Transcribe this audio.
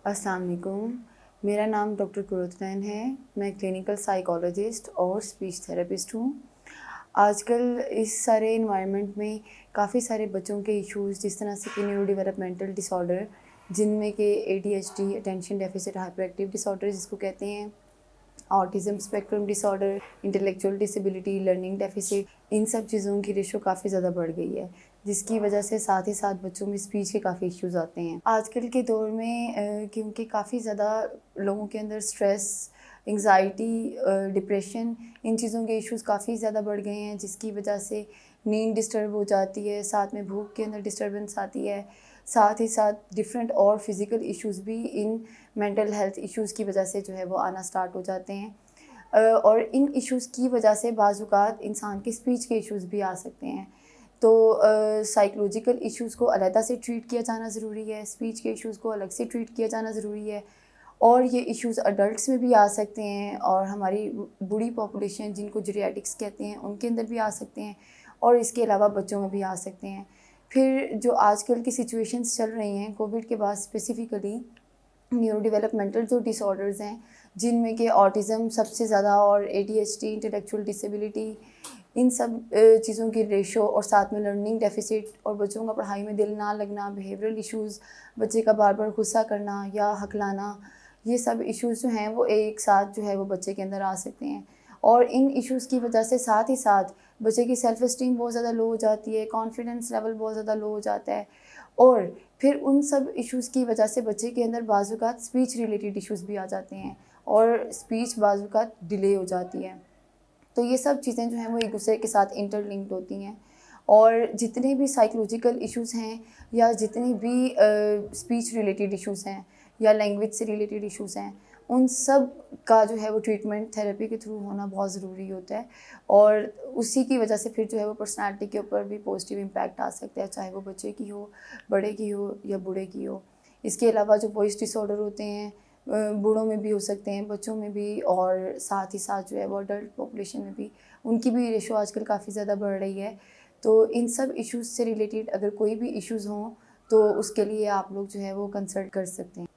अस्सलाम वालेकुम। मेरा नाम डॉक्टर कुरतनैन है। मैं क्लिनिकल साइकोलॉजिस्ट और स्पीच थेरेपिस्ट हूँ। आजकल इस सारे इन्वायरमेंट में काफ़ी सारे बच्चों के इश्यूज़, जिस तरह से कि न्यूरो डेवलपमेंटल डिसऑर्डर, जिनमें कि ADHD, attention deficit hyper active disorder जिसको कहते हैं, autism spectrum disorder, intellectual disability, learning deficit, इन सब चीज़ों की रेशो काफ़ी ज़्यादा बढ़ गई है, जिसकी वजह से साथ ही साथ बच्चों में स्पीच के काफ़ी इश्यूज़ आते हैं। आजकल के दौर में क्योंकि काफ़ी ज़्यादा लोगों के अंदर स्ट्रेस, एंग्ज़ायटी, डिप्रेशन, इन चीज़ों के इश्यूज़ काफ़ी ज़्यादा बढ़ गए हैं, जिसकी वजह से नींद डिस्टर्ब हो जाती है, साथ में भूख के अंदर डिस्टर्बेंस आती है, साथ ही साथ डिफरेंट और फिज़िकल इश्यूज़ भी इन मेंटल हेल्थ इश्यूज़ की वजह से जो है वो आना स्टार्ट हो जाते हैं। और इन इश्यूज़ की वजह से बाज़ औक़ात इंसान के स्पीच के इश्यूज़ भी आ सकते हैं। तो साइकोलॉजिकल इश्यूज़ को अलहदा से ट्रीट किया जाना ज़रूरी है, स्पीच के इश्यूज़ को अलग से ट्रीट किया जाना ज़रूरी है, और ये इश्यूज़ अडल्ट्स में भी आ सकते हैं, और हमारी बूढ़ी पॉपुलेशन जिनको जीरियाट्रिक्स कहते हैं उनके अंदर भी आ सकते हैं, और इसके अलावा बच्चों में भी आ सकते हैं। फिर जो आजकल की सिचुएशंस चल रही हैं कोविड के बाद स्पेसिफ़िकली, न्यूरो डेवलपमेंटल जो डिसऑर्डर्स हैं, जिनमें कि ऑटिज़म सबसे ज़्यादा, और ADHD, इंटेलेक्चुअल डिसेबिलिटी, इन सब चीज़ों की रेशो, और साथ में लर्निंग डेफिसिट, और बच्चों का पढ़ाई में दिल ना लगना, बिहेवियरल इश्यूज़, बच्चे का बार बार गुस्सा करना या हकलाना, ये सब इश्यूज़ जो हैं वो एक साथ जो है वो बच्चे के अंदर आ सकते हैं। और इन इश्यूज़ की वजह से साथ ही साथ बच्चे की सेल्फ़ एस्टीम बहुत ज़्यादा लो हो जाती है, कॉन्फिडेंस लेवल बहुत ज़्यादा लो हो जाता है, और फिर उन सब इश्यूज़ की वजह से बच्चे के अंदर बाज़ औक़ात स्पीच रिलेटेड इश्यूज़ भी आ जाते हैं, और स्पीच बाज़ औक़ात डिले हो जाती है। तो ये सब चीज़ें जो हैं वो एक दूसरे के साथ इंटरलिंक्ड होती हैं, और जितने भी साइकोलॉजिकल इश्यूज़ हैं, या जितने भी स्पीच रिलेटेड इश्यूज़ हैं, या लैंग्वेज से रिलेटेड इश्यूज़ हैं, उन सब का जो है वो ट्रीटमेंट थेरेपी के थ्रू होना बहुत ज़रूरी होता है, और उसी की वजह से फिर जो है वो पर्सनैलिटी के ऊपर भी पॉजिटिव इम्पैक्ट आ सकता है, चाहे वो बच्चे की हो, बड़े की हो, या बूढ़े की हो। इसके अलावा जो वॉइस डिसऑर्डर होते हैं, बूढ़ों में भी हो सकते हैं, बच्चों में भी, और साथ ही साथ जो है वो अडल्ट पॉपुलेशन में भी, उनकी भी रेशो आजकल काफ़ी ज़्यादा बढ़ रही है। तो इन सब इश्यूज़ से रिलेटेड अगर कोई भी इश्यूज़ हों, तो उसके लिए आप लोग जो है वो कंसल्ट कर सकते हैं।